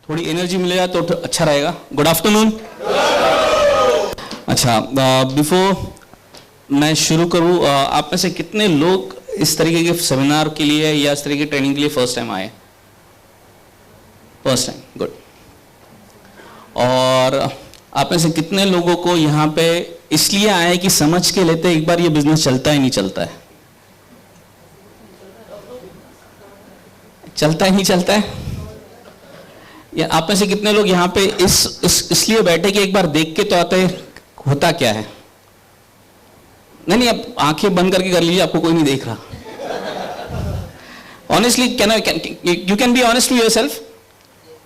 थोड़ी एनर्जी मिलेगा तो अच्छा रहेगा। Good afternoon. अच्छा, बिफोर मैं शुरू करूं, आप में से कितने लोग इस तरीके के सेमिनार के लिए या इस तरीके की ट्रेनिंग के लिए फर्स्ट टाइम आए? First time, good. और आप में से कितने लोगों को यहाँ पे इसलिए आए कि समझ के लेते एक बार ये बिजनेस चलता है नहीं चलता है? चलता है नहीं चलता है? या आप में से कितने लोग यहाँ पे इसलिए बैठे कि एक बार देख के तो आते होता क्या है? नहीं नहीं, आप आंखें बंद करके कर लीजिए, आपको कोई नहीं देख रहा। Honestly you can be honest to yourself.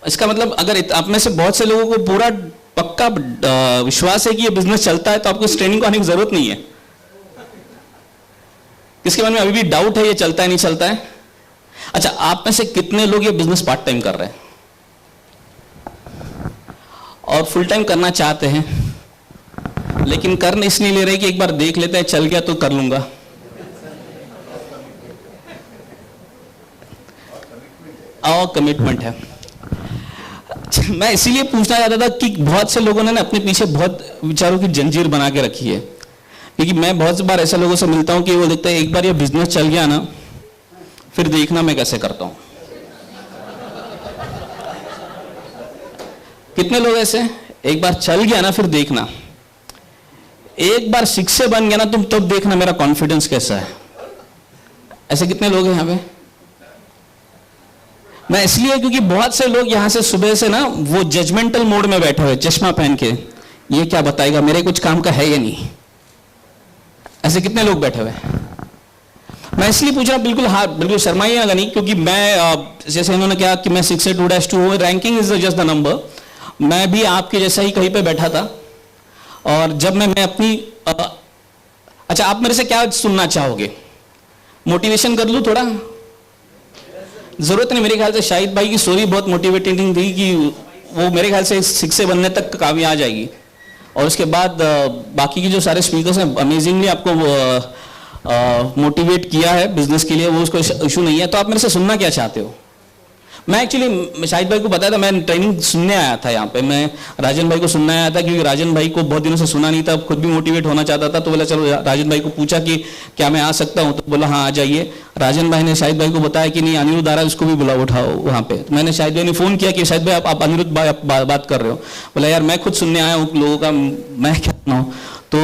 इसका मतलब अगर आप में से बहुत से लोगों को पूरा पक्का विश्वास है कि ये बिजनेस चलता है तो आपको इस ट्रेनिंग को आने की जरूरत नहीं है। किसके मन में अभी भी डाउट है ये चलता है नहीं चलता है? अच्छा, आप में से कितने लोग ये बिजनेस पार्ट टाइम कर रहे हैं और फुल टाइम करना चाहते हैं लेकिन कर इसलिए ले रहे कि एक बार देख लेते हैं, चल गया तो कर लूंगा? और कमिटमेंट है। मैं इसीलिए पूछना चाहता था कि बहुत से लोगों ने ना अपने पीछे बहुत विचारों की जंजीर बना के रखी है, क्योंकि मैं बहुत बार ऐसे लोगों से मिलता हूं कि वो देखते हैं एक बार ये बिजनेस चल गया ना फिर देखना मैं कैसे करता हूं। कितने लोग ऐसे, एक बार चल गया ना फिर देखना, एक बार शिक्षे बन गया ना तुम तब देखना मेरा कॉन्फिडेंस कैसा है। ऐसे कितने लोग हैं यहां पे? मैं इसलिए क्योंकि बहुत से लोग यहां से सुबह से ना वो जजमेंटल मोड में बैठे हुए, चश्मा पहन के, ये क्या बताएगा मेरे कुछ काम का है या नहीं। ऐसे कितने लोग बैठे हुए? मैं इसलिए पूछ रहा, बिल्कुल हाँ, बिल्कुल शर्माइएगा नहीं, क्योंकि मैं जैसे इन्होंने कहा कि मैं 682-2 ranking is just the number, मैं भी आपके जैसा ही कहीं पे बैठा था। और जब मैं अपनी अच्छा, आप मेरे से क्या सुनना चाहोगे? मोटिवेशन कर लूं थोड़ा? जरूरत नहीं, मेरे ख्याल से शाहिद भाई की स्टोरी बहुत मोटिवेटिंग थी कि वो मेरे ख्याल से शिक्षक बनने तक कामयाब आ जाएगी। और उसके बाद बाकी के जो सारे स्पीकर्स हैं अमेजिंगली आपको मोटिवेट किया है बिजनेस के लिए, वो उसको इशू नहीं है। तो आप मेरे से सुनना क्या चाहते हो? मैं एक्चुअली शाहिद भाई को बताया था, मैं ट्रेनिंग सुनने आया था यहाँ पे, मैं राजन भाई को सुनने आया था क्योंकि राजन भाई को बहुत दिनों से सुना नहीं था, खुद भी मोटिवेट होना चाहता था। तो बोला चलो, राजन भाई को पूछा कि क्या मैं आ सकता हूँ, तो बोला हाँ आ जाइए। राजन भाई ने शाहिद भाई को बताया कि नहीं अनिरुद्ध आ रहा है, उसको भी बुलाओ उठाओ वहाँ पे। तो मैंने शाहिद भाई ने फोन किया कि शाहिद भाई आप अनिरुद्ध भाई बात कर रहे हो? बोला यार मैं खुद सुनने आया हूँ लोगों का, मैं क्या हूँ। तो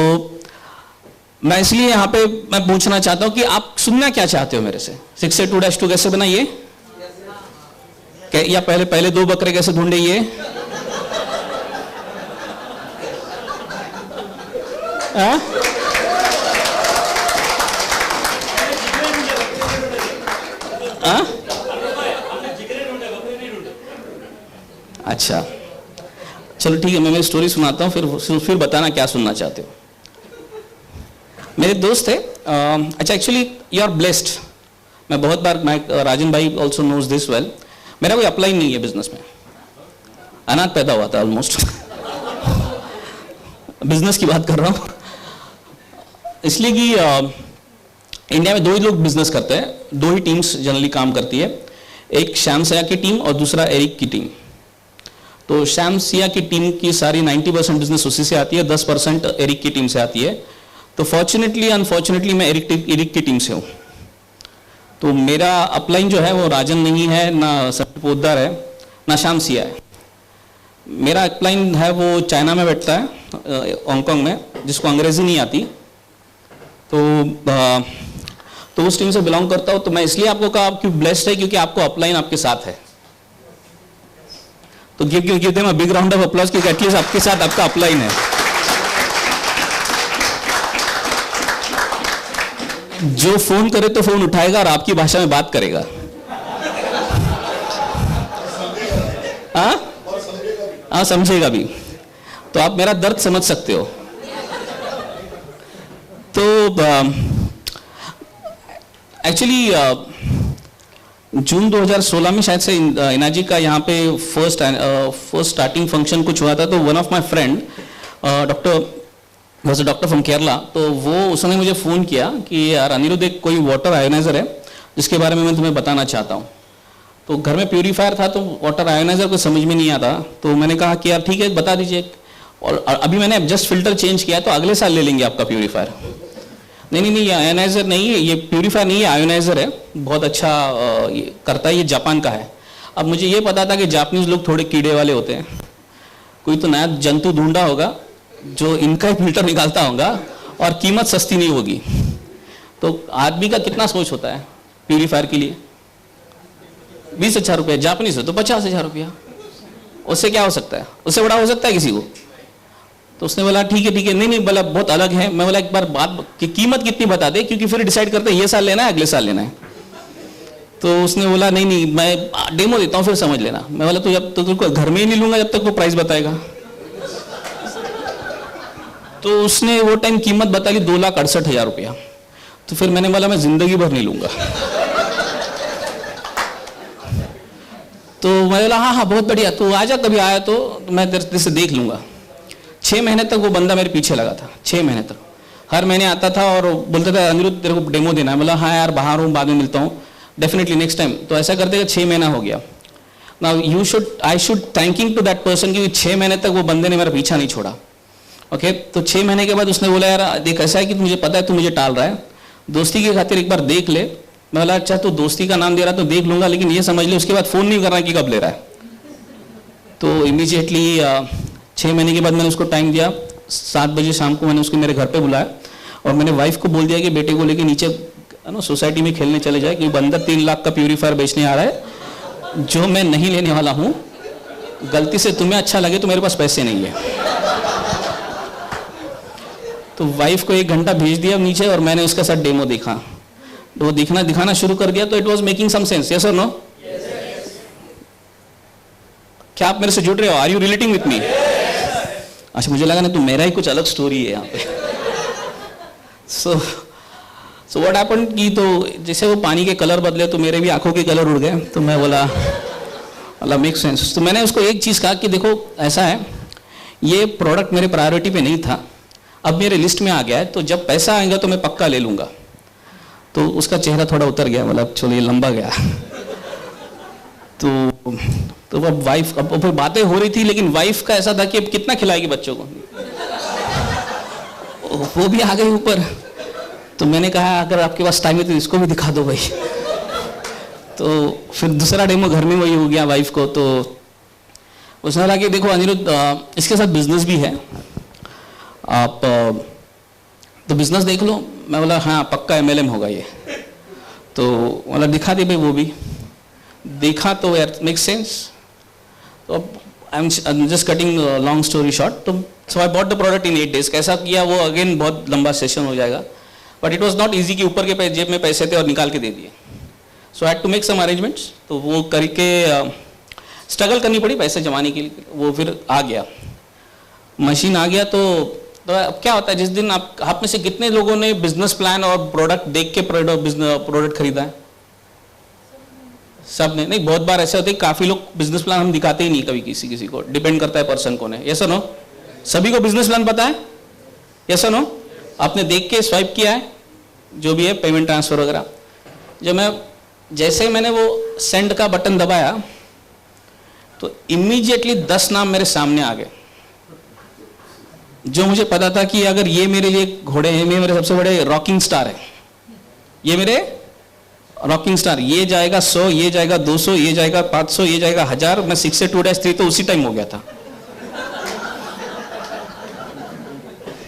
मैं इसलिए यहाँ पे मैं पूछना चाहता हूँ कि आप सुनना क्या चाहते हो मेरे से? 682-2 कैसे बनाइए, या पहले 2 बकरे कैसे ढूंढे ये? अच्छा चलो ठीक है, मैं मेरी स्टोरी सुनाता हूँ, फिर बताना क्या सुनना चाहते हो। मेरे दोस्त थे, अच्छा एक्चुअली यू आर ब्लेस्ड। मैं बहुत बार, राजन भाई ऑल्सो नोज दिस वेल, मेरा कोई अप्लाई नहीं है बिजनेस में, अनाथ पैदा हुआ था ऑलमोस्ट। बिजनेस की बात कर रहा हूँ इसलिए कि इंडिया में 2 ही लोग बिजनेस करते हैं, 2 ही टीम्स जनरली काम करती है, एक श्याम सिया की टीम और दूसरा एरिक की टीम। तो श्याम सिया की टीम की सारी 90% बिजनेस उसी से आती है, 10% एरिक की टीम से आती है। तो फॉर्चुनेटली अनफॉर्चुनेटली मैं एरिक की टीम से हूँ। तो मेरा अपलाइन जो है वो राजन नहीं है, ना समीर पोद्दार है, ना श्याम सिया है। मेरा अपलाइन है वो चाइना में बैठता है, हांगकांग में, जिसको अंग्रेजी नहीं आती। तो उस टीम से बिलोंग करता हूँ। तो मैं इसलिए आपको कहा आप क्यों ब्लेस्ड है, क्योंकि आपको अपलाइन आपके साथ है। तो give them a big round of applause, क्योंकि एटलीस्ट आपके साथ आपका अपलाइन है। जो फोन करे तो फोन उठाएगा और आपकी भाषा में बात करेगा। हाँ समझेगा भी। तो आप मेरा दर्द समझ सकते हो। तो एक्चुअली जून 2016 में शायद से इनाजी का यहाँ पे फर्स्ट स्टार्टिंग फंक्शन कुछ हुआ था। तो one of my friend doctor from Kerala, तो वो उसने मुझे फ़ोन किया कि यार अनिरुद्ध, एक कोई वाटर आयोनाइजर है जिसके बारे में मैं तुम्हें बताना चाहता हूँ। तो घर में प्यूरीफायर था तो वाटर आयोनाइजर को समझ में नहीं आता, तो मैंने कहा कि यार ठीक है बता दीजिए, और अभी मैंने जस्ट फिल्टर चेंज किया तो अगले साल ले लेंगे आपका प्यूरीफायर। नहीं, ये आयोनाइजर नहीं है, ये प्यूरीफायर नहीं है, आयोनाइजर है, बहुत अच्छा ये करता है, ये जापान का है। अब मुझे ये पता था कि जापानीज लोग थोड़े कीड़े वाले होते हैं, कोई तो नया जंतु ढूंढा होगा जो इनका ही फिल्टर निकालता होगा और कीमत सस्ती नहीं होगी। तो आदमी का कितना सोच होता है प्यूरीफायर के लिए? 20,000 रुपये, जापानीज हो तो 50,000 रुपया, उससे क्या हो सकता है? उससे बड़ा हो सकता है किसी को? तो उसने बोला ठीक है, नहीं बोला बहुत अलग है। मैं बोला एक बार बात कि कीमत कितनी बता दे, क्योंकि फिर डिसाइड करते हैं ये साल लेना है अगले साल लेना है। तो उसने बोला नहीं मैं डेमो देता हूँ फिर समझ लेना। मैं बोला तो जब तक तो घर में ही नहीं लूंगा जब तक वो प्राइस बताएगा। तो उसने वो टाइम कीमत बता ली 2,68,000 रुपया। तो फिर मैंने बोला मैं जिंदगी भर नहीं लूंगा। तो मैं बोला हाँ बहुत बढ़िया, तो आजा कभी आया तो मैं तेरे से देख लूंगा। 6 महीने तक वो बंदा मेरे पीछे लगा था, 6 महीने तक हर महीने आता था और बोलता था अनिरुद्ध तेरे को डेमो देना है। बोला हाँ यार बाहर हूँ, बाद में मिलता हूँ, डेफिनेटली नेक्स्ट टाइम। तो ऐसा करते 6 महीना हो गया। Now I should thanking to that person कि 6 महीने तक वो बंदे ने मेरा पीछा नहीं छोड़ा। ओके तो 6 महीने के बाद उसने बोला यार देख ऐसा है कि मुझे पता है तू मुझे टाल रहा है, दोस्ती की खातिर एक बार देख ले। मैं बोला अच्छा तू दोस्ती का नाम दे रहा तो देख लूंगा, लेकिन ये समझ ले उसके बाद फोन नहीं करना कि कब ले रहा है। तो इमीडिएटली 6 महीने के बाद मैंने उसको टाइम दिया, 7 बजे शाम को मैंने उसको मेरे घर पे बुलाया और मैंने वाइफ को बोल दिया कि बेटे को लेके नीचे ना सोसाइटी में खेलने चले जाए, क्योंकि बंदा 3 लाख का प्यूरीफायर बेचने आ रहा है जो मैं नहीं लेने वाला हूँ। गलती से तुम्हें अच्छा लगे तो मेरे पास पैसे नहीं है। तो वाइफ को 1 घंटा भेज दिया नीचे और मैंने उसका साथ डेमो देखा। तो वो दिखाना शुरू कर दिया, तो it was making some sense. Yes और नो? क्या आप मेरे से जुड़ रहे हो? Are you relating with me? अच्छा मुझे लगा ना तो मेरा ही कुछ अलग स्टोरी है यहाँ पे। सो व्हाट हैपेंड कि तो जैसे वो पानी के कलर बदले तो मेरे भी आंखों के कलर उड़ गए। तो मैं बोला मेक सेंस। तो मैंने उसको एक चीज़ कहा कि देखो ऐसा है, ये प्रोडक्ट मेरे प्रायोरिटी पे नहीं था, अब मेरे लिस्ट में आ गया है, तो जब पैसा आएगा तो मैं पक्का ले लूंगा। तो उसका चेहरा थोड़ा उतर गया, मतलब चलो ये लंबा गया। तो अब वाइफ, अब फिर बातें हो रही थी, लेकिन वाइफ का ऐसा था कि अब कितना खिलाएगी बच्चों को, वो भी आ गई ऊपर। तो मैंने कहा अगर आपके पास टाइम है तो इसको भी दिखा दो भाई। तो फिर दूसरा डेमो घर में वही हो गया वाइफ को। तो उसने कहा कि देखो अनिरुद्ध इसके साथ बिजनेस भी है, आप तो बिजनेस देख लो। मैं बोला हाँ पक्का MLM होगा ये। तो बोला दिखा दे भाई, वो भी देखा तो यार मेक सेंस। तो अब I am just cutting long story short. तो so I bought the product in 8 days। कैसा किया वो अगेन बहुत लंबा सेशन हो जाएगा, but it was not easy कि ऊपर के जेब में पैसे थे और निकाल के दे दिए। So I had to make some arrangements. तो वो करके स्ट्रगल करनी पड़ी पैसे जमाने के लिए। वो फिर आ गया, मशीन आ गया। तो अब क्या होता है, जिस दिन आप में से कितने लोगों ने बिजनेस प्लान और प्रोडक्ट देख के प्रोडक्ट खरीदा है? सब ने? नहीं, बहुत बार ऐसे होते हैं, काफी लोग बिजनेस प्लान हम दिखाते ही नहीं कभी किसी को, डिपेंड करता है पर्सन कौन है। यस और नो? सभी को बिजनेस प्लान पता है? यस और नो? आपने देख के स्वाइप किया है जो भी है पेमेंट ट्रांसफर वगैरह। जैसे मैंने वो सेंड का बटन दबाया तो इमीडिएटली 10 नाम मेरे सामने आ गए, जो मुझे पता था कि अगर ये मेरे लिए घोड़े हैं, ये मेरे सबसे बड़े रॉकिंग स्टार है, ये मेरे रॉकिंग स्टार, ये जाएगा 100, ये जाएगा 200, ये जाएगा 500, ये जाएगा 1000। मैं 6 से 2-3 तो उसी टाइम हो गया था।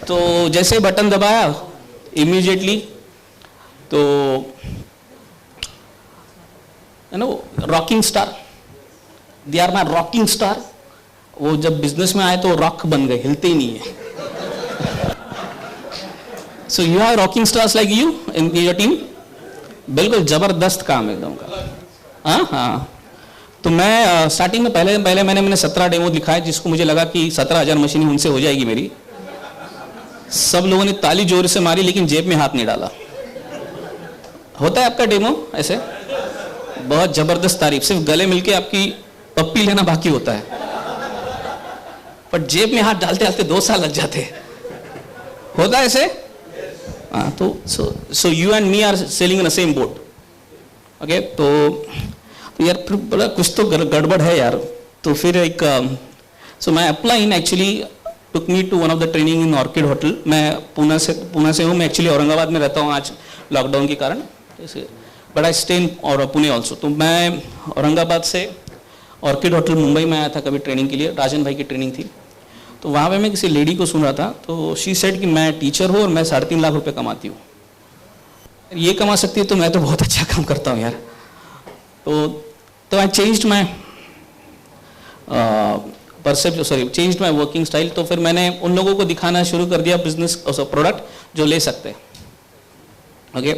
तो जैसे बटन दबाया इमीडिएटली तो rocking star, they are my rocking star. वो जब बिजनेस में आए तो रॉक बन गए, हिलते ही नहीं है। So you have rocking stars like you in your team? बिल्कुल जबरदस्त काम है एकदम का। हाँ। तो मैं स्टार्टिंग में पहले मैंने 17 डेमो दिखाए, जिसको मुझे लगा कि 17,000 मशीन उनसे हो जाएगी मेरी। सब लोगों ने ताली जोर से मारी, लेकिन जेब में हाथ नहीं डाला। होता है आपका डेमो ऐसे? बहुत जबरदस्त तारीफ, सिर्फ गले मिलके आपकी पप्पी लेना बाकी होता है, पर जेब में हाथ डालते डालते 2 साल लग जाते हैं। होता है ऐसे? हाँ। तो so you and me are sailing in the same boat. Okay. तो तो यार फिर बोला कुछ तो गड़बड़ है यार। तो फिर एक सो मैं apply in actually took me to one of the training in Orchid Hotel. मैं पुणे से हूँ, मैं एक्चुअली औरंगाबाद में रहता हूँ आज लॉकडाउन के कारण, बट आई स्टे इन और पुणे ऑल्सो। तो मैं औरंगाबाद से ऑर्किड होटल मुंबई में आया था कभी ट्रेनिंग के लिए, राजन भाई की ट्रेनिंग थी। तो वहाँ पे मैं किसी लेडी को सुन रहा था, तो शी सेड कि मैं टीचर हूँ और मैं 3.5 लाख रुपए कमाती हूँ। ये कमा सकती है तो मैं तो बहुत अच्छा काम करता हूँ यार। तो आई changed my changed my working style. तो फिर मैंने उन लोगों को दिखाना शुरू कर दिया बिजनेस प्रोडक्ट जो ले सकते हैं। ओके,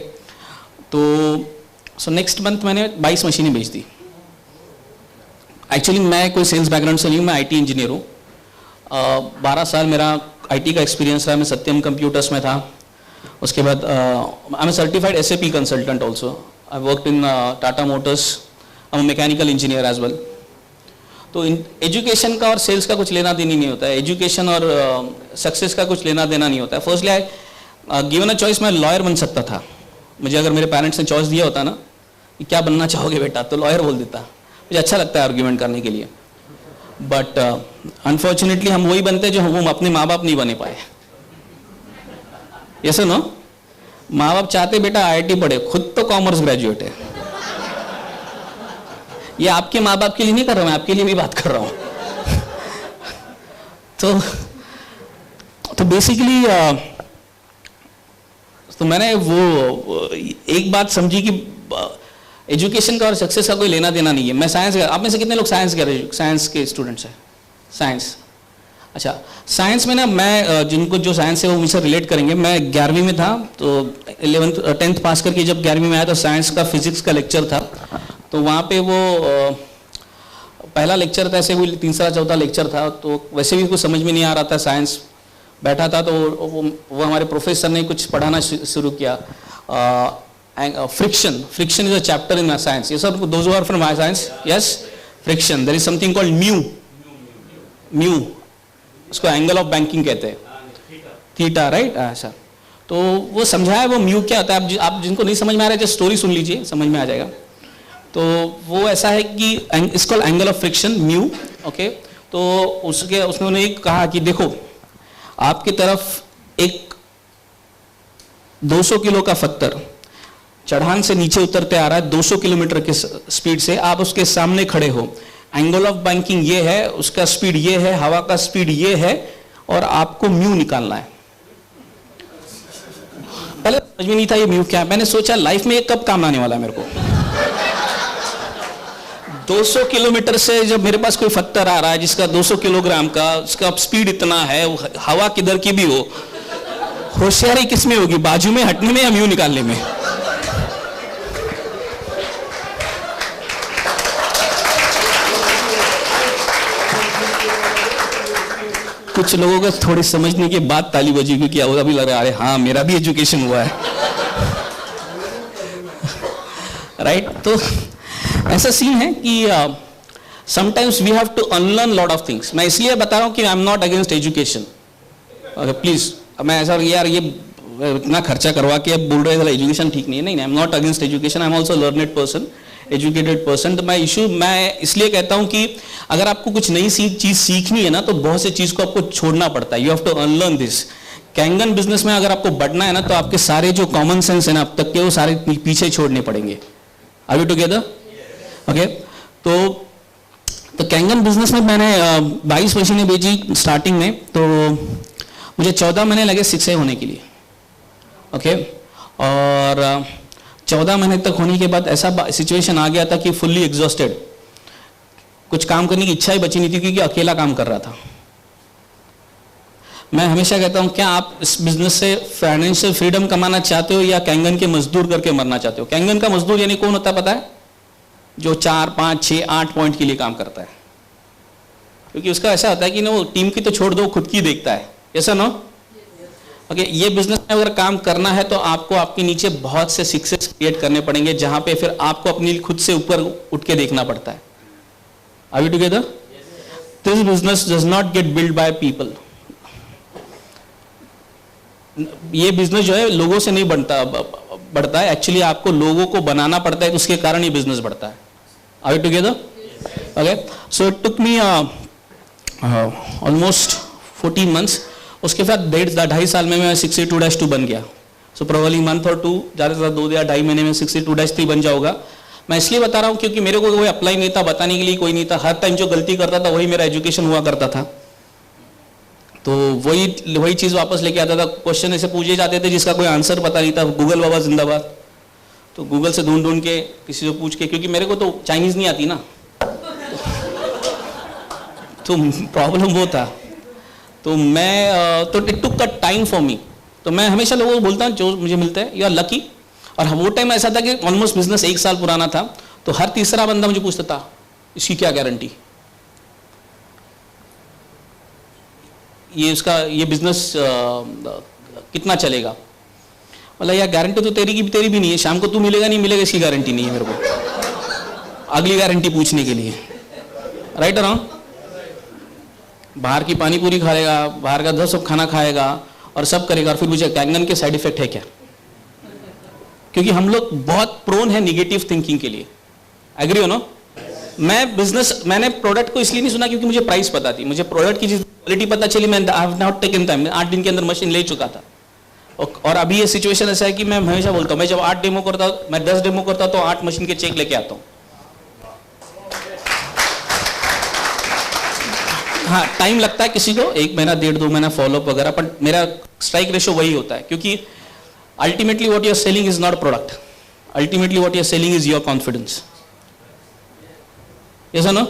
तो नेक्स्ट मंथ मैंने 22 मशीनें बेच दी। एक्चुअली मैं कोई सेल्स बैकग्राउंड से नहीं हूँ, मैं IT इंजीनियर हूँ। 12 साल मेरा IT का एक्सपीरियंस रहा। मैं सत्यम कंप्यूटर्स में था। उसके बाद I am certified SAP consultant also. I worked in Tata Motors. I am mechanical engineer as well. तो एजुकेशन का और सेल्स का कुछ लेना देना नहीं होता है। एजुकेशन और सक्सेस का कुछ लेना देना नहीं होता है। Firstly I given a choice, मैं लॉयर बन सकता था। मुझे अगर मेरे पेरेंट्स ने चॉइस दिया होता ना कि क्या बनना चाहोगे बेटा, तो लॉयर बोल देता। मुझे अच्छा लगता है आर्ग्यूमेंट करने के लिए, बट अनफॉर्चुनेटली हम वही बनते जो हम अपने माँ बाप नहीं बने पाए। यस नो, माँ बाप चाहते बेटा IIT पढ़े, खुद तो कॉमर्स ग्रेजुएट है। ये आपके माँ बाप के लिए नहीं कर रहा हूं, मैं आपके लिए भी बात कर रहा हूं। तो बेसिकली तो मैंने वो एक बात समझी कि एजुकेशन का और सक्सेस का कोई लेना देना नहीं है। मैं साइंस, आप में से कितने लोग साइंस के स्टूडेंट्स हैं? साइंस, अच्छा। साइंस में ना मैं जिनको जो साइंस है वो मुझसे रिलेट करेंगे। मैं 11वीं में था, तो 10th पास करके जब 11वीं में आया तो साइंस का फिजिक्स का लेक्चर था। तो वहाँ पे वो पहला लेक्चर था, ऐसे वो तीसरा चौथा लेक्चर था। तो वैसे भी कुछ समझ में नहीं आ रहा था, साइंस बैठा था। तो वो हमारे प्रोफेसर ने कुछ पढ़ाना शुरू किया। Friction is a chapter in science. ये सब those who are from my science, yes, friction. There is something called mu, उसको एंगल ऑफ बैंकिंग कहते हैं, थीटा, राइट। अच्छा, तो वो समझाया वो म्यू क्या होता है। आप जिनको नहीं समझ में आ रहा है जस्ट स्टोरी सुन लीजिए, समझ में आ जाएगा। तो वो ऐसा है कि it's called angle of friction, mu. Okay, तो उसने कहा कि देखो आपकी तरफ एक 200 किलो का पत्थर चढ़ान से नीचे उतरते आ रहा है 200 किलोमीटर के स्पीड से। आप उसके सामने खड़े हो, एंगल ऑफ बैंकिंग ये है, उसका स्पीड ये है, हवा का स्पीड ये है, और आपको म्यू निकालना है। पहले समझ में नहीं था ये म्यू क्या है। मैंने सोचा लाइफ में ये कब काम आने वाला है मेरे को। 200 किलोमीटर से जब मेरे पास कोई पत्थर आ रहा है जिसका 200 किलोग्राम का, उसका स्पीड इतना है, हवा किधर की भी हो, होशियारी किसमें होगी, बाजू में हटने में या म्यू निकालने में? कुछ लोगों को थोड़ी समझने के बाद ताली बजी, क्योंकि अभी लग रहा है अरे हाँ मेरा भी एजुकेशन हुआ है। राइट, तो ऐसा सीन है कि sometimes we have to unlearn lot of things. मैं इसलिए बता रहा हूं कि I am not against education. Please, मैं ऐसा यार ये इतना खर्चा करवा के अब बोल रहे हैं एजुकेशन ठीक नहीं है, नहीं, आई am not against education. I am also learned person, educated person. तो मैं इसलिए कहता हूं कि अगर आपको कुछ नई चीज सीखनी है ना, तो बहुत से चीज को आपको छोड़ना पड़ता है। You have to unlearn this. कैंगन बिजनेस में अगर आपको बढ़ना है ना, तो आपके सारे जो कॉमन सेंस है ना अब तक के, वो सारे पीछे छोड़ने पड़ेंगे। Are we together? ओके, तो कैंगन बिजनेस में मैंने 22 मशीनें बेची स्टार्टिंग में। तो मुझे 14 महीने लगे सक्सेस होने के लिए। ओके, और 14 महीने तक होने के बाद ऐसा सिचुएशन आ गया था कि फुल्ली एग्जॉस्टेड, कुछ काम करने की इच्छा ही बची नहीं थी, क्योंकि अकेला काम कर रहा था। मैं हमेशा कहता हूं, क्या आप इस बिजनेस से फाइनेंशियल फ्रीडम कमाना चाहते हो या कैंगन के मजदूर करके मरना चाहते हो? कैंगन का मजदूर यानी कौन होता है पता है? जो 4, 5, 6, 8 पॉइंट के लिए काम करता है। क्योंकि उसका ऐसा होता है कि ना, वो टीम की तो छोड़ दो, खुद की देखता है। ऐसा ना? ओके, ये बिजनेस में अगर काम करना है तो आपको आपके नीचे बहुत से सक्सेस क्रिएट करने पड़ेंगे, जहां पे फिर आपको अपनी खुद से ऊपर उठ के देखना पड़ता है। Are we together? This business does not get build by people. ये बिजनेस जो है लोगों से नहीं बढ़ता है। एक्चुअली आपको लोगों को बनाना पड़ता है, तो उसके कारण ये बिजनेस बढ़ता है। Are we together? Okay. So it took me almost 14 months. उसके बाद 2.5 साल में मैं 62-2 बन गया. So probably month or 2, ज़्यादा से ज़्यादा 2 या 2.5 महीने में 62-3 बन जाऊंगा. मैं इसलिए बता रहा हूँ क्योंकि मेरे को कोई अप्लाई नहीं था, बताने के लिए कोई नहीं था. हर टाइम जो गलती करता था वही मेरा एजुकेशन हुआ करता था. तो वही चीज़ वापस लेके आता था. क्वेश्चन ऐसे पूछे जाते थे जिसका कोई आंसर पता नहीं था. गूगल बाबा जिंदाबाद. तो गूगल से ढूंढ के किसी से पूछ के, क्योंकि मेरे को तो चाइनीज़ नहीं आती ना, तो प्रॉब्लम वो था. तो मैं तो it took a time for me. तो मैं हमेशा लोगों को बोलता हूँ जो मुझे मिलता है यू आर लकी. और वो टाइम ऐसा था कि ऑलमोस्ट बिजनेस 1 साल पुराना था. तो हर तीसरा बंदा मुझे पूछता था इसकी क्या गारंटी, ये बिजनेस कितना चलेगा. मतलब यार गारंटी तो तेरी भी नहीं है. शाम को तू मिलेगा नहीं मिलेगा इसकी गारंटी नहीं है मेरे को, अगली गारंटी पूछने के लिए. राइट और रॉन्ग? बाहर की पानी पूरी खाएगा, बाहर का सब खाना खाएगा और सब करेगा, और फिर मुझे कैंगन के साइड इफेक्ट है क्या? क्योंकि हम लोग बहुत प्रोन है निगेटिव थिंकिंग के लिए. एग्री हो नो? मैंने प्रोडक्ट को इसलिए नहीं सुना क्योंकि मुझे प्राइस पता थी. मुझे प्रोडक्ट की क्वालिटी पता चली. मैं I have not taken time. 8 दिन के अंदर मशीन ले चुका था. और अभी ये सिचुएशन ऐसा है कि मैं हमेशा बोलता हूँ, मैं जब 8 डेमो करता हूँ, मैं 10 डेमो करता हूँ तो 8 मशीन के चेक लेके आता हूँ. हाँ, टाइम लगता है किसी को 1 महीना 1.5-2 महीना फॉलोअप वगैरह, पर मेरा स्ट्राइक रेशो वही होता है. क्योंकि ultimately what you are selling is not product. Ultimately what you are selling is your confidence. ऐसा ना?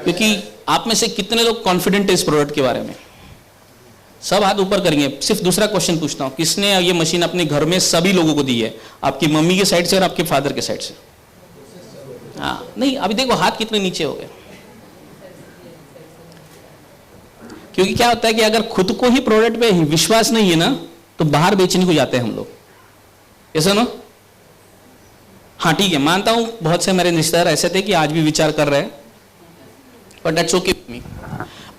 क्योंकि आप में से कितने लोग कॉन्फिडेंट है इस प्रोडक्ट के बारे में? सब हाथ ऊपर करेंगे. सिर्फ दूसरा क्वेश्चन पूछता हूं, किसने ये मशीन अपने घर में सभी लोगों को दी है? आपकी मम्मी के साइड से और आपके फादर के साइड से? हाँ, नहीं, अभी देखो हाथ कितने नीचे हो गए. क्योंकि क्या होता है कि अगर खुद को ही प्रोडक्ट पे विश्वास नहीं है ना, तो बाहर बेचने को जाते हैं हम लोग. ऐसा ना? हाँ ठीक है, मानता हूं बहुत से मेरे रिश्तेदार ऐसे थे कि आज भी विचार कर रहे हैं, but that's okay with me.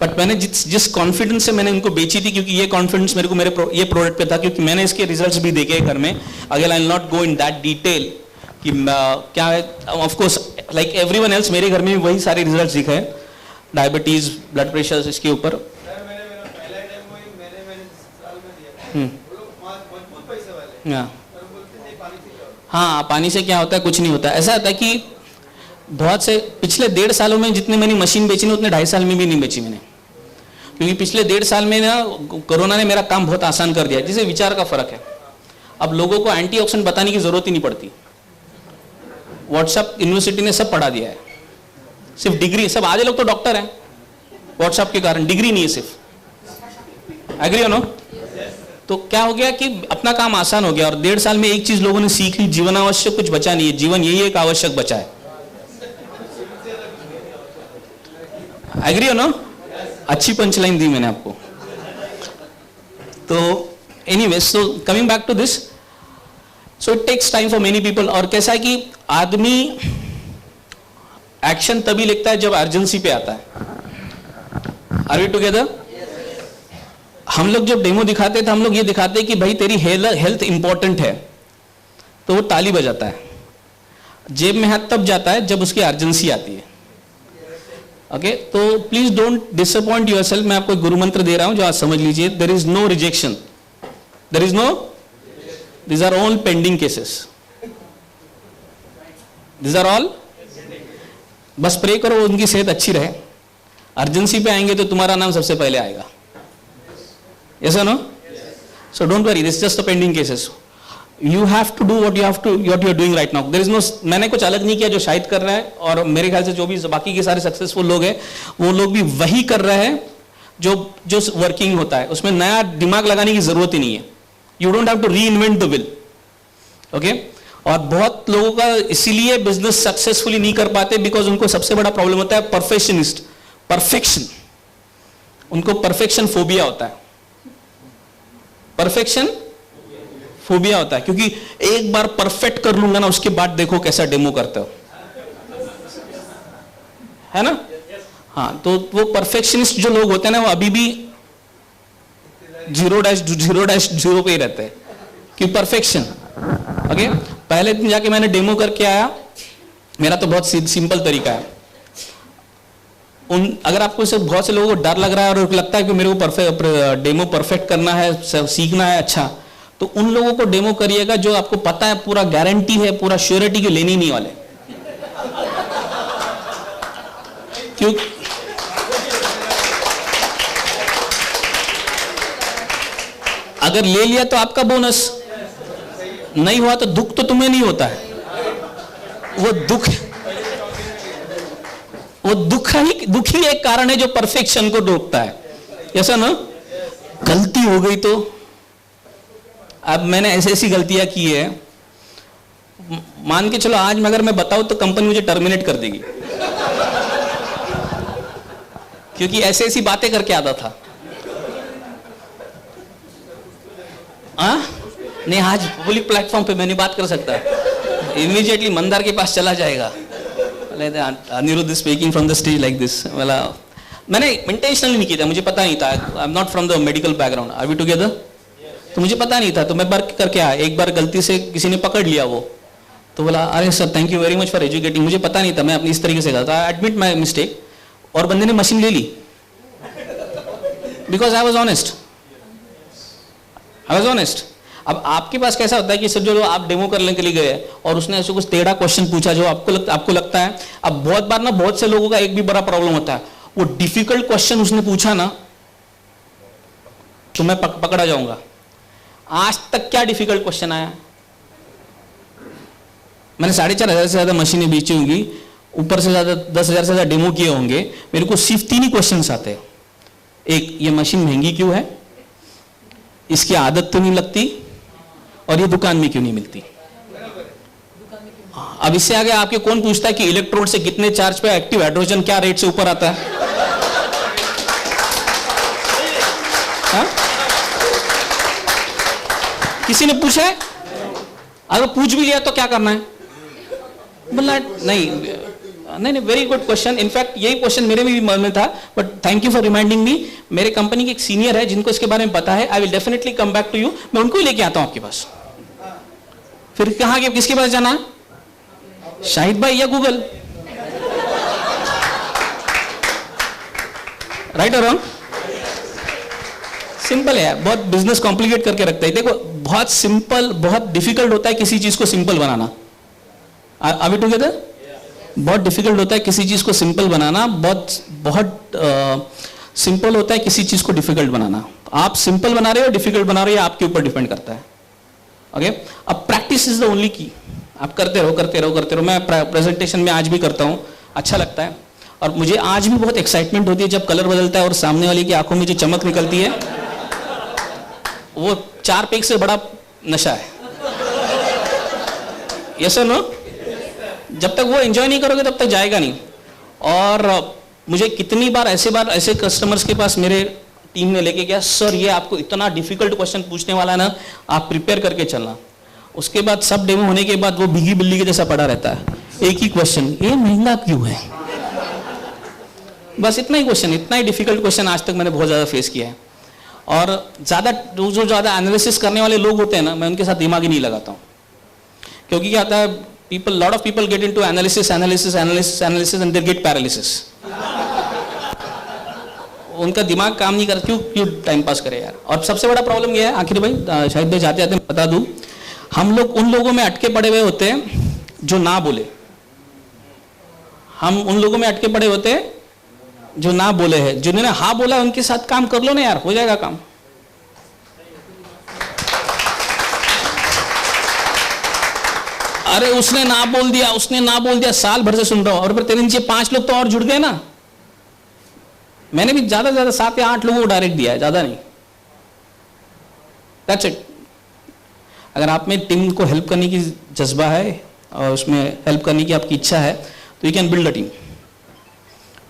But मैंने जिस कॉन्फिडेंस से मैंने उनको बेची थी, क्योंकि ये कॉन्फिडेंस मेरे को ये प्रोडक्ट पे था, क्योंकि मैंने इसके रिजल्ट्स भी देखे घर में. Again I will not go in that detail कि क्या है. Of course like everyone else मेरे घर में भी वही सारे रिजल्ट्स दिखे हैं. डायबिटीज, ब्लड प्रेशर, इसके ऊपर. हाँ, पानी से क्या होता है? कुछ नहीं होता. ऐसा होता है कि बहुत से पिछले 1.5 सालों में जितने मैंने मशीन बेची ना, उतने 2.5 साल में भी नहीं बेची मैंने. क्योंकि पिछले 1.5 साल में ना कोरोना ने मेरा काम बहुत आसान कर दिया. जिसे विचार का फर्क है. अब लोगों को एंटीऑक्सीडेंट बताने की जरूरत ही नहीं पड़ती. व्हाट्सएप यूनिवर्सिटी ने सब पढ़ा दिया है. सिर्फ डिग्री, सब आधे लोग तो डॉक्टर हैं व्हाट्सएप के कारण, डिग्री नहीं है सिर्फ. एग्री हो नो? तो क्या हो गया कि अपना काम आसान हो गया. और 1.5 साल में एक चीज लोगों ने सीख ली, जीवन आवश्यक कुछ बचा नहीं है. जीवन यही एक आवश्यक बचा है. एग्री हो ना? अच्छी पंचलाइन दी मैंने आपको. तो anyways, so coming back to this, so it takes time for many people. और कैसा है कि आदमी एक्शन तभी लिखता है जब अर्जेंसी पे आता है. Are we together? हम लोग जब डेमो दिखाते हैं तो हम लोग ये दिखाते हैं कि भाई तेरी हेल्थ इंपॉर्टेंट है, तो वो ताली बजाता है. जेब में हाथ तब जाता है जब उसकी अर्जेंसी आती है. ओके, तो प्लीज डोंट डिसअपॉइंट योरसेल्फ. मैं आपको एक गुरु मंत्र दे रहा हूं जो आज समझ लीजिए. There is no rejection, there is no, these are all pending cases. These are all, बस प्रे करो उनकी सेहत अच्छी रहे. अर्जेंसी पे आएंगे तो तुम्हारा नाम सबसे पहले आएगा. Yes or no? So don't worry, this is just the pending cases. You have to do what you are doing right now. There is no, मैंने कुछ अलग नहीं किया जो शायद कर रहा है, और मेरे ख्याल से जो भी बाकी के सारे सक्सेसफुल लोग हैं वो लोग भी वही कर रहे हैं जो वर्किंग होता है. उसमें नया दिमाग लगाने की जरूरत ही नहीं है. You don't have to reinvent the wheel. Okay? और बहुत लोगों का इसीलिए बिजनेस सक्सेसफुली नहीं कर पाते, बिकॉज उनको सबसे बड़ा प्रॉब्लम होता है परफेक्शनिस्ट, परफेक्शन. उनको परफेक्शन फोबिया होता है. परफेक्शन फोबिया होता है, क्योंकि एक बार परफेक्ट कर लूंगा ना, उसके बाद देखो कैसा डेमो करते हो, है ना? हाँ, तो वो परफेक्शनिस्ट जो लोग होते हैं ना, वो अभी भी 0-0 पे ही रहते हैं कि परफेक्शन. ओके, पहले दिन जाके मैंने डेमो करके आया, मेरा तो बहुत सिंपल तरीका है। अगर आपको से बहुत से लोगों को डर लग रहा है और लगता है कि मेरे को डेमो परफेक्ट करना है, सीखना है, अच्छा, तो उन लोगों को डेमो करिएगा जो आपको पता है, पूरा गारंटी है, पूरा श्योरिटी की लेनी नहीं वाले। क्यों? अगर ले लिया तो आपका बोनस, नहीं हुआ तो दुख तो तुम्हें नहीं होता है। वो दुख ही एक कारण है जो परफेक्शन को रोकता है, ऐसा ना। गलती हो गई तो, अब मैंने ऐसी गलतियां की है, मान के चलो आज अगर मैं बताऊं तो कंपनी मुझे टर्मिनेट कर देगी, क्योंकि ऐसी बातें करके आता था। नहीं, आज पब्लिक प्लेटफॉर्म पे मैं नहीं बात कर सकता, इमीडिएटली मंदार के पास चला जाएगा। Aniruddh speaking from the stage like this. मैंने इंटेंशनली नहीं किया था, मुझे पता नहीं था। I am not from the medical background. Are we together? तो मुझे पता नहीं था, तो मैं वर्क करके आया। एक बार गलती से किसी ने पकड़ लिया वो, तो बोला अरे sir thank you very much for educating. मुझे पता नहीं था, मैं अपनी इस तरीके से करता। आई एडमिट माई मिस्टेक, और बंदे ने मशीन ले ली, बिकॉज आई वॉज ऑनेस्ट। अब आपके पास कैसा होता है कि जो आप डेमो करने के लिए गए और उसने ऐसे कुछ टेढ़ा क्वेश्चन पूछा जो आपको लगता है। अब बहुत बार ना, बहुत से लोगों का एक भी बड़ा प्रॉब्लम होता है, वो डिफिकल्ट क्वेश्चन उसने पूछा ना तो मैं पकड़ा जाऊंगा। आज तक क्या डिफिकल्ट क्वेश्चन आया? मैंने 4,500 से ज्यादा मशीनें बेची होंगी, ऊपर से ज्यादा 10,000 से ज्यादा डेमो किए होंगे। मेरे को सिर्फ 3 ही क्वेश्चन आते हैं। एक, ये मशीन महंगी क्यों है, इसकी आदत तो नहीं लगती, और ये दुकान में क्यों नहीं मिलती। अब इससे आगे आपके कौन पूछता है कि इलेक्ट्रोड से कितने चार्ज पे एक्टिव हाइड्रोजन क्या रेट से ऊपर आता है? हा? किसी ने पूछा है? अगर पूछ भी लिया तो क्या करना है? बोला नहीं, वेरी गुड क्वेश्चन। इनफैक्ट यही क्वेश्चन मेरे भी मन में था, but thank you for reminding me. मेरे कंपनी के एक सीनियर है जिनको इसके बारे में पता है। I will definitely come back to you. मैं उनको ही लेके आता हूं आपके पास। फिर कहा कि किसके पास जाना? शाहिद भाई या गूगल? राइट और रॉन्ग? सिंपल है। बहुत बिजनेस कॉम्प्लिकेट करके रखता है। देखो, बहुत सिंपल, बहुत डिफिकल्ट होता है किसी चीज को सिंपल बनाना। Are we together? बहुत डिफिकल्ट होता है किसी चीज को सिंपल बनाना, बहुत सिंपल होता है किसी चीज को डिफिकल्ट बनाना। आप सिंपल बना रहे हो, डिफिकल्ट बना रहे हो, आपके ऊपर डिपेंड करता है। ओके, अब प्रैक्टिस इज द ओनली की। आप करते रहो। मैं प्रेजेंटेशन में आज भी करता हूं, अच्छा लगता है। और मुझे आज भी बहुत एक्साइटमेंट होती है जब कलर बदलता है और सामने वाले की आंखों में जो चमक निकलती है, वो 4 पैक से बड़ा नशा है। यस और नो? जब तक वो एंजॉय नहीं करोगे तब तक जाएगा नहीं। और मुझे कितनी बार ऐसे कस्टमर्स के पास मेरे टीम ने लेके गया, सर ये आपको इतना डिफिकल्ट क्वेश्चन पूछने वाला है ना, आप प्रिपेयर करके चलना। उसके बाद सब डेमो होने के बाद वो भीगी बिल्ली के जैसा पड़ा रहता है, एक ही क्वेश्चन, ये महंगा क्यों है? बस इतना ही क्वेश्चन, इतना ही डिफिकल्ट क्वेश्चन आज तक मैंने बहुत ज्यादा फेस किया है। और जो ज्यादा एनालिसिस करने वाले लोग होते हैं ना, मैं उनके साथ दिमाग ही नहीं लगाता हूँ। क्योंकि क्या होता है, lot of people get into analysis and they get paralysis. उनका दिमाग काम नहीं करता। क्यों टाइम पास करे यार। और सबसे बड़ा प्रॉब्लम ये है, आखिर भाई शायद भाई जाते जाते बता दूं, हम लोग उन लोगों में अटके पड़े हुए होते हैं जो ना बोले। हम उन लोगों में अटके पड़े होते हैं जो ना बोले हैं। जिन्होंने हाँ बोला उनके साथ काम कर लो ना यार, हो जाएगा काम। अरे उसने ना बोल दिया, साल भर से सुन रहा हूं, और फिर तेरे नीचे 5 लोग तो और जुड़ गए ना। मैंने भी ज्यादा 7 या 8 लोगों को डायरेक्ट दिया है, ज्यादा नहीं। That's it. अगर आप में टीम को हेल्प करने की जज्बा है और उसमें हेल्प करने की आपकी इच्छा है तो you can build a team.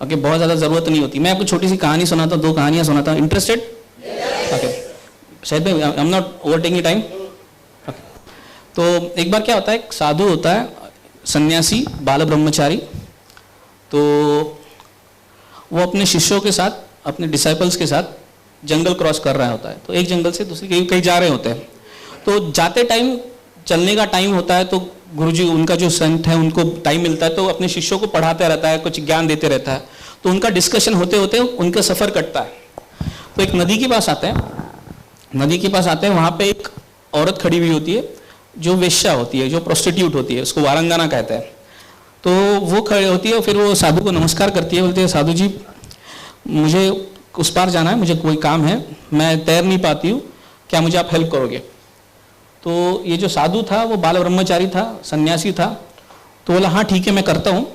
Okay, बहुत ज्यादा जरूरत नहीं होती। मैं आपको छोटी सी कहानी सुनाता हूँ, 2 कहानियां सुनाता हूँ। इंटरेस्टेड? ओके, शायद भाई आई एम नॉट ओवरटेकिंग टाइम। तो एक बार क्या होता है, एक साधु होता है, सन्यासी, बाल ब्रह्मचारी। तो वो अपने शिष्यों के साथ, अपने डिसाइपल्स के साथ जंगल क्रॉस कर रहा होता है। तो एक जंगल से दूसरी कहीं जा रहे होते हैं। तो जाते टाइम, चलने का टाइम होता है, तो गुरुजी उनका जो संत है उनको टाइम मिलता है तो अपने शिष्यों को पढ़ाते रहता है, कुछ ज्ञान देते रहता है। तो उनका डिस्कशन होते होते उनका सफ़र कटता है। तो एक नदी के पास आते हैं, नदी के पास आते हैं, वहाँ पे एक औरत खड़ी हुई होती है जो वेश्या होती है, जो प्रोस्टिट्यूट होती है, उसको वारंगाना कहते हैं। तो वो खड़ी होती है, फिर वो साधु को नमस्कार करती है, बोलती है साधु जी मुझे उस पार जाना है, मुझे कोई काम है, मैं तैर नहीं पाती हूँ, क्या मुझे आप हेल्प करोगे? तो ये जो साधु था वो बाल ब्रह्मचारी था, सन्यासी था। तो बोला हाँ ठीक है मैं करता हूँ।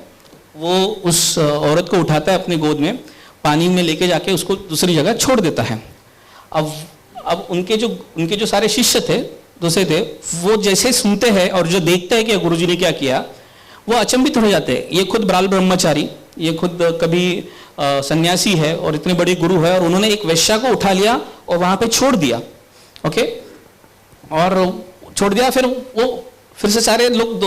वो उस औरत को उठाता है अपनी गोद में, पानी में लेके जाके उसको दूसरी जगह छोड़ देता है। अब उनके जो सारे शिष्य थे, दूसरे थे, वो जैसे सुनते हैं और जो देखते हैं कि गुरुजी ने क्या किया, वो अचंभित हो जाते हैं। ये खुद बाल ब्रह्मचारी, ये खुद कभी सन्यासी है और इतने बड़े गुरु है, और उन्होंने एक वेश्या को उठा लिया और वहां पे छोड़ दिया। ओके, और छोड़ दिया। फिर से सारे लोग,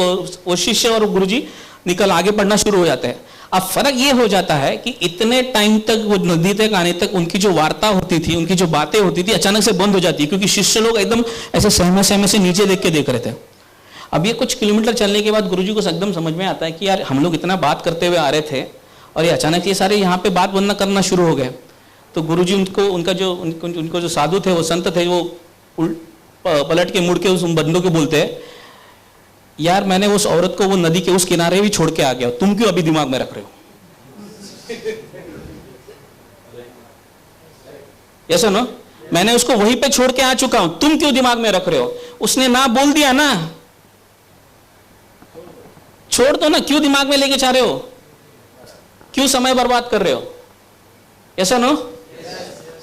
वो शिष्य और गुरुजी निकल आगे बढ़ना शुरू हो जाते हैं। अब फर्क ये हो जाता है कि इतने टाइम तक वो नदी तक आने तक उनकी जो वार्ता होती थी, उनकी जो बातें होती थी, अचानक से बंद हो जाती है, क्योंकि शिष्य लोग एकदम ऐसे सहमे से नीचे देख के देख रहे थे। अब ये कुछ किलोमीटर चलने के बाद गुरुजी को एकदम समझ में आता है कि यार हम लोग इतना बात करते हुए आ रहे थे और ये अचानक ये सारे यहाँ पे बात बंद करना शुरू हो गए। तो गुरुजी उनको जो साधु थे, वो संत थे, वो पलट के मुड़ के उस बंदों को बोलते हैं यार मैंने उस औरत को वो नदी के उस किनारे भी छोड़ के आ गया, तुम क्यों अभी दिमाग में रख रहे हो? ऐसा ना, मैंने उसको वहीं पे छोड़ के आ चुका हूं, तुम क्यों दिमाग में रख रहे हो? उसने ना बोल दिया ना, छोड़ दो ना, क्यों दिमाग में लेके जा रहे हो? क्यों समय बर्बाद कर रहे हो? ऐसा no,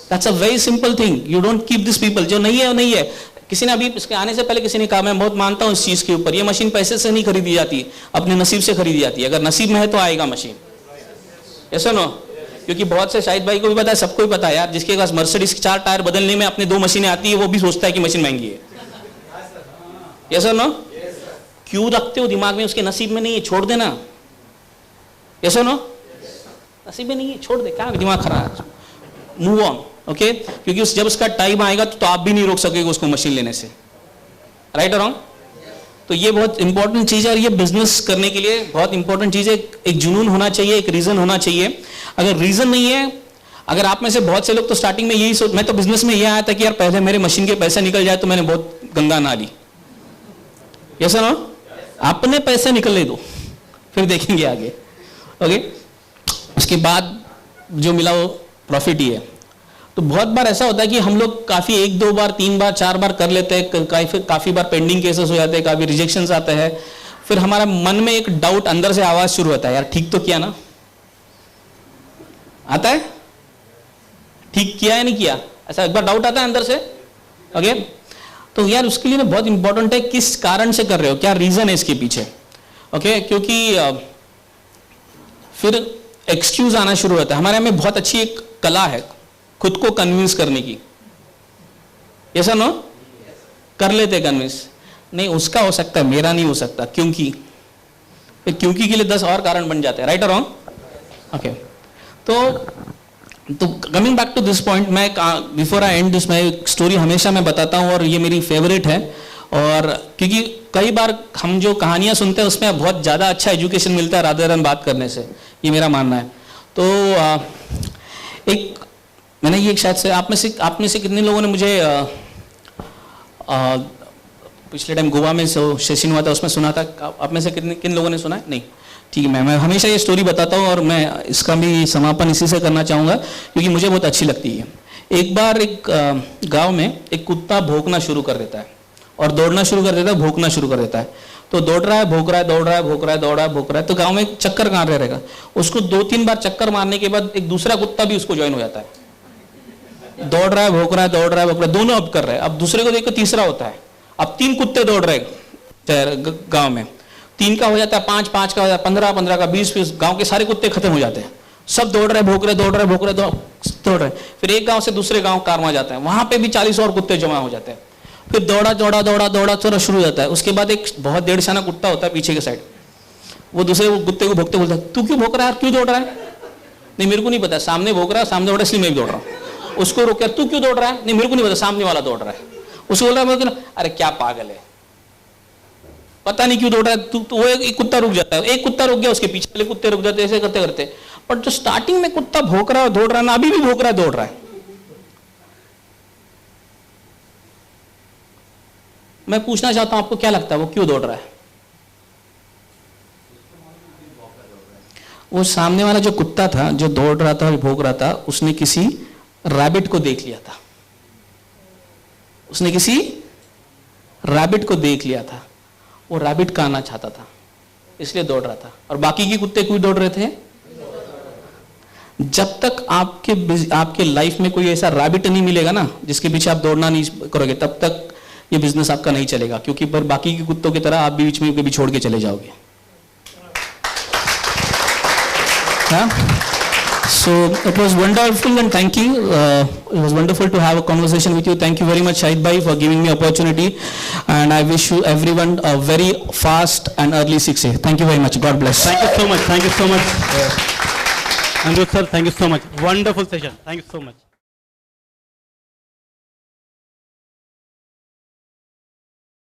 that's a very simple thing. You don't keep this people. जो नहीं है वो नहीं है। किसी ने अभी इसके आने से पहले किसी ने कहा, मैं बहुत मानता हूं इस चीज के ऊपर, ये मशीन पैसे से नहीं खरीदी जाती, अपने नसीब से खरीदी जाती है। अगर नसीब में है तो आएगा मशीन, ऐसा नो। क्योंकि बहुत से शाहिद भाई को भी पता है, सबको भी पता है यार, जिसके पास मर्सिडीज 4 टायर बदलने में अपने 2 मशीनें आती है, वो भी सोचता है कि मशीन महंगी है, ऐसा नो। क्यों रखते हो दिमाग में? उसके नसीब में नहीं है, छोड़ देना, ऐसा नो। नसीब में नहीं है, छोड़ दे, क्या दिमाग खराब, मूव ऑन। ओके, क्योंकि जब उसका टाइम आएगा तो आप भी नहीं रोक सकेंगे उसको मशीन लेने से, राइट और रॉन्ग। तो ये बहुत इंपॉर्टेंट चीज है, और ये बिजनेस करने के लिए बहुत इंपॉर्टेंट चीज है। एक जुनून होना चाहिए, एक रीजन होना चाहिए। अगर रीजन नहीं है, अगर आप में से बहुत से लोग तो स्टार्टिंग में यही सोच, मैं तो बिजनेस में ये आया था कि यार पहले मेरे मशीन के पैसे निकल जाए तो मैंने बहुत गंगा नहा ली, ऐसा ना। अपने पैसे निकलने दो, फिर देखेंगे आगे। ओके, उसके बाद जो मिला वो प्रॉफिट ही है। तो बहुत बार ऐसा होता है कि हम लोग काफी 1, 2 बार, 3 बार, 4 बार कर लेते हैं, काफी बार पेंडिंग केसेस हो जाते हैं, काफी रिजेक्शंस आते हैं। फिर हमारा मन में एक डाउट अंदर से आवाज शुरू होता है, यार ठीक तो किया ना? आता है, ठीक किया या नहीं किया, ऐसा एक बार डाउट आता है अंदर से। ओके, तो यार उसके लिए बहुत इंपॉर्टेंट है किस कारण से कर रहे हो, क्या रीजन है इसके पीछे। ओके, क्योंकि फिर एक्सक्यूज आना शुरू होता है। हमारे में बहुत अच्छी एक कला है खुद को कन्विंस करने की, ऐसा ना, कर लेते कन्विंस, नहीं उसका हो सकता है, मेरा नहीं हो सकता, क्योंकि क्योंकि के लिए 10 और कारण बन जाते हैं, राइट और रॉन्ग। ओके, तो coming back to this point, मैं बिफोर आई एंड दिस, मैं एक स्टोरी हमेशा मैं बताता हूँ और ये मेरी फेवरेट है। और क्योंकि कई बार हम जो कहानियां सुनते हैं उसमें बहुत ज़्यादा अच्छा एजुकेशन मिलता है रादर देन बात करने से, ये मेरा मानना है। तो मैंने ये शायद से आप में से कितने लोगों ने मुझे पिछले टाइम गोवा में सेशन हुआ था उसमें सुना था? आप में से किन लोगों ने सुना है? नहीं, ठीक है। मैं हमेशा ये स्टोरी बताता हूँ और मैं इसका भी समापन इसी से करना चाहूँगा क्योंकि मुझे बहुत अच्छी लगती है। एक बार एक गांव में एक कुत्ता भौंकना शुरू कर देता है और दौड़ना शुरू कर देता है, भौंकना शुरू कर देता है। तो दौड़ रहा है, भौंक रहा है, दौड़ रहा है, भौंक रहा है, दौड़ रहा है, भौंक रहा है। तो गांव में एक चक्कर कहाँ रहेगा, उसको 2-3 बार चक्कर मारने के बाद एक दूसरा कुत्ता भी उसको ज्वाइन हो जाता है। दौड़ रहा है, भौंक रहा है, दौड़ रहा है, भौंक रहा है, दोनों अब कर रहे हैं। अब दूसरे को देखकर तीसरा होता है। अब 3 कुत्ते दौड़ रहे गांव में, 3 का हो जाता है 5, 5 का हो जाता है 15, 15 का 20, 20, गांव के सारे कुत्ते खत्म हो जाते हैं। सब दौड़ रहे, भौंक रहे, दौड़ रहे, भौंक रहे, दौड़ रहे। फिर एक गांव से दूसरे गांव कारवां जाता है, वहां पे भी 40 और कुत्ते जमा हो जाते हैं। फिर दौड़ा दौड़ा दौड़ा दौड़ा दौड़ा शुरू हो जाता है। उसके बाद एक बहुत 1.5 कुत्ता होता है पीछे के साइड, वो दूसरे कुत्ते को भौंकते बोलता है, तू क्यों भौंक रहा है, क्यों दौड़ रहा है? नहीं मेरे को नहीं पता, सामने भौंक रहा है, सामने दौड़ रहा है, इसलिए मैं भी दौड़ रहा हूँ। उसको रोक, तू क्यों दौड़ रहा है? नहीं मेरे को नहीं पता, सामने वाला दौड़ रहा है। उसको बोल रहा है, अरे क्या पागल है, पता नहीं क्यों दौड़ रहा है, तो वो एक कुत्ता रुक जाता है, एक कुत्ता रुक गया, उसके पीछे वाले कुत्ते रुक जाते हैं, ऐसे करते करते। बट जो स्टार्टिंग में कुत्ता भौंक रहा है और दौड़ रहा है ना, अभी भी भौंक रहा है, दौड़ रहा है। मैं पूछना चाहता हूं आपको क्या लगता है वो क्यों दौड़ रहा है? वो सामने वाला जो कुत्ता था, जो दौड़ रहा था, भौंक रहा था, उसने किसी रैबिट को देख लिया था। उसने किसी रैबिट को देख लिया था, वो रैबिट का आना चाहता था, इसलिए दौड़ रहा था। और बाकी के कुत्ते क्यों दौड़ रहे थे? जब तक आपके लाइफ में कोई ऐसा रैबिट नहीं मिलेगा ना, जिसके पीछे आप दौड़ना नहीं करोगे, तब तक ये बिजनेस आपका नहीं चलेगा, क्योंकि पर बाकी के कुत्तों की तरह आप भी बीच में कभी छोड़ के चले जाओगे। So it was wonderful and thank you. It was wonderful to have a conversation with you. Thank you very much, Shahid Bhai, for giving me opportunity. And I wish you everyone a very fast and early 6A. Thank you very much. God bless. Thank you so much. Thank you so much. Anirudh sir, thank you so much. Wonderful session. Thank you so much.